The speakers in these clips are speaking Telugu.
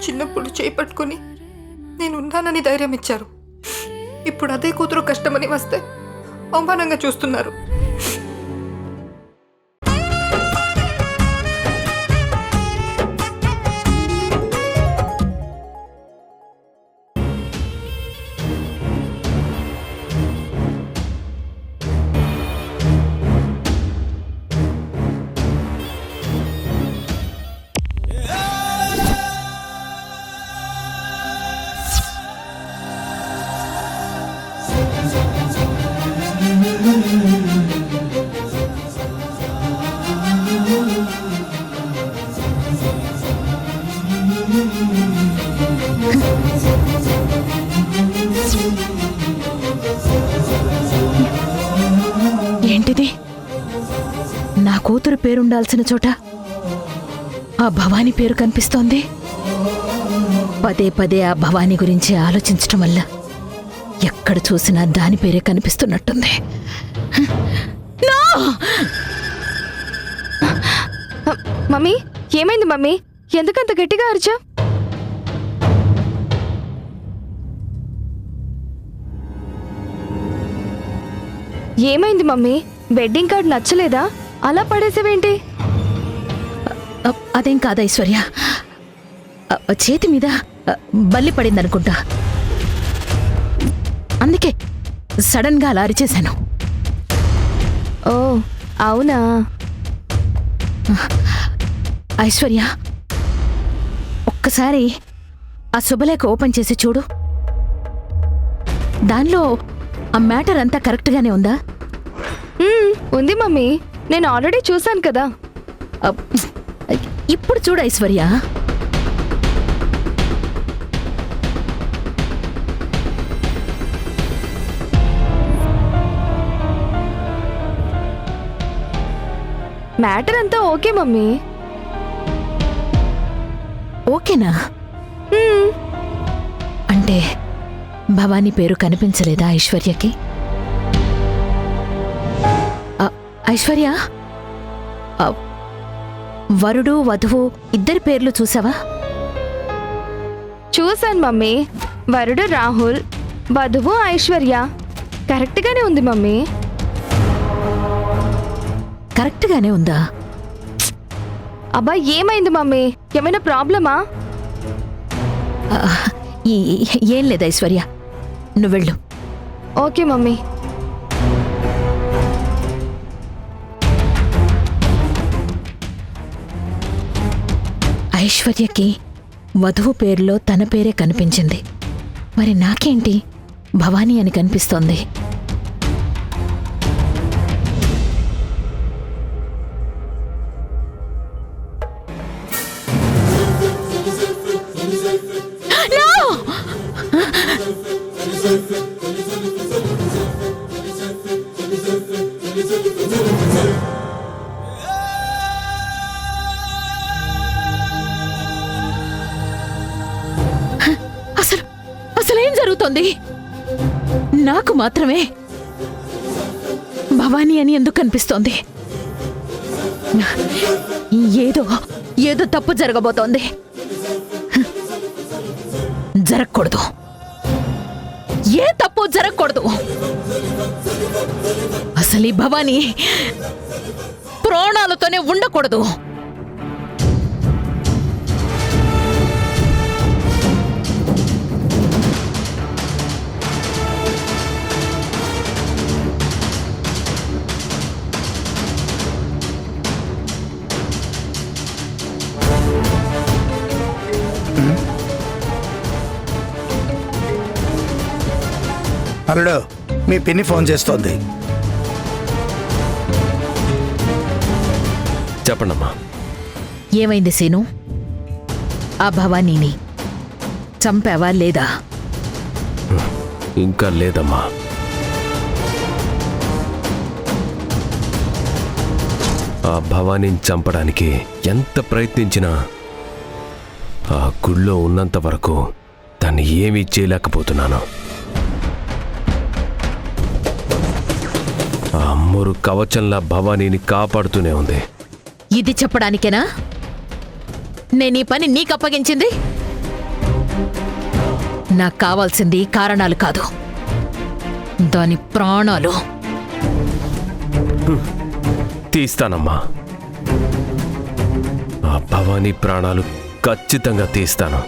చిన్నప్పుడు చేపట్టుకుని నేను ఉన్నానని ధైర్యం ఇచ్చారు. ఇప్పుడు అదే కూతురు కష్టమని వస్తే అవమానంగా చూస్తున్నారు. ఏంటిది? నా కూతురు పేరుండాల్సిన చోట ఆ భవానీ పేరు కనిపిస్తోంది. పదే పదే ఆ భవానీ గురించి ఆలోచించటం వల్ల ఎక్కడ చూసినా దాని పేరే కనిపిస్తున్నట్టుంది. మమ్మీ, ఏమైంది మమ్మీ? ఎందుకంత గట్టిగా అరిచా? ఏమైంది మమ్మీ? వెడ్డింగ్ కార్డ్ నచ్చలేదా? అలా పడేసేవేంటి? అదేం కాదు ఐశ్వర్య, చేతి మీద బల్లి పడిందనుకుంటా, అందుకే సడన్ గా అలా అరిచేశాను. ఓ అవునా? ఐశ్వర్య, ఒక్కసారి ఆ శుభలేఖ ఓపెన్ చేసి చూడు. దానిలో ఆ మ్యాటర్ అంతా కరెక్ట్గానే ఉందా? ఉంది మమ్మీ, నేను ఆల్రెడీ చూశాను కదా. ఇప్పుడు చూడు ఐశ్వర్య. మ్యాటర్ అంతా ఓకే మమ్మీ. ఓకేనా? అంటే భవానీ పేరు కనిపించలేదా ఐశ్వర్యకి? ఐశ్వర్య, వరుడు వధువు ఇద్దరి పేర్లు చూసావా? చూశాను మమ్మీ. వరుడు రాహుల్, వధువు ఐశ్వర్య. కరెక్ట్గానే ఉంది మమ్మీ. కరెక్ట్గానే ఉందా? అబ్బా, ఏమైంది మమ్మీ? ఏమైనా ప్రాబ్లమా? ఏం లేదు ఐశ్వర్య, నువ్వెళ్ళు. Okay mummy. ఐశ్వర్యకి వధువు పేరులో తన పేరే కనిపించింది. మరి నాకేంటి భవానీ అని కనిపిస్తోంది? అసలేం జరుగుతోంది? నాకు మాత్రమే భవానీ అని ఎందుకు కనిపిస్తోంది? ఏదో ఏదో తప్పు జరగబోతోంది. జరగకూడదు, ఏ తప్పు జరగకూడదు. అసలు ఈ భవానీ ప్రాణాలతోనే ఉండకూడదు. అల్లుడు, మీ పిన్ని ఫోన్ చేస్తోంది. చెప్పండమ్మా. ఏమైంది సీను? ఆ భవానీని చంపావా లేదా? ఇంకా లేదమ్మా. ఆ భవానీని చంపడానికి ఎంత ప్రయత్నించినా ఆ గుళ్ళో ఉన్నంత వరకు దాన్ని ఏమీ చేయలేకపోతున్నాను. ఆ అమ్మోరు కవచంలా భవానీని కాపాడుతూనే ఉంది. ఇది చెప్పడానికేనా నేను ఈ పని నీకు అప్పగించింది? నాకు కావాల్సింది కారణాలు కాదు, దాని ప్రాణాలు. తీస్తానమ్మా. ఆ భవానీ ప్రాణాలు ఖచ్చితంగా తీస్తాను.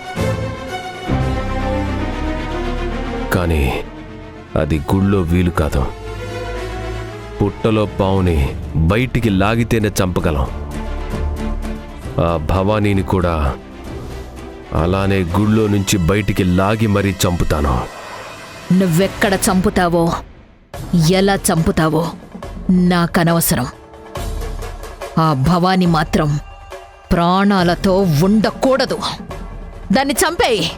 కానీ అది గుళ్ళో వీలు కాదు. పుట్టలో పావుని బయటికి లాగితేనే చంపగలం. ఆ భవానీని కూడా అలానే గుళ్ళో నుంచి బయటికి లాగి మరీ చంపుతాను. నువ్వెక్కడ చంపుతావో, ఎలా చంపుతావో నాకనవసరం. ఆ భవాని మాత్రం ప్రాణాలతో ఉండకూడదు. దాన్ని చంపేయి.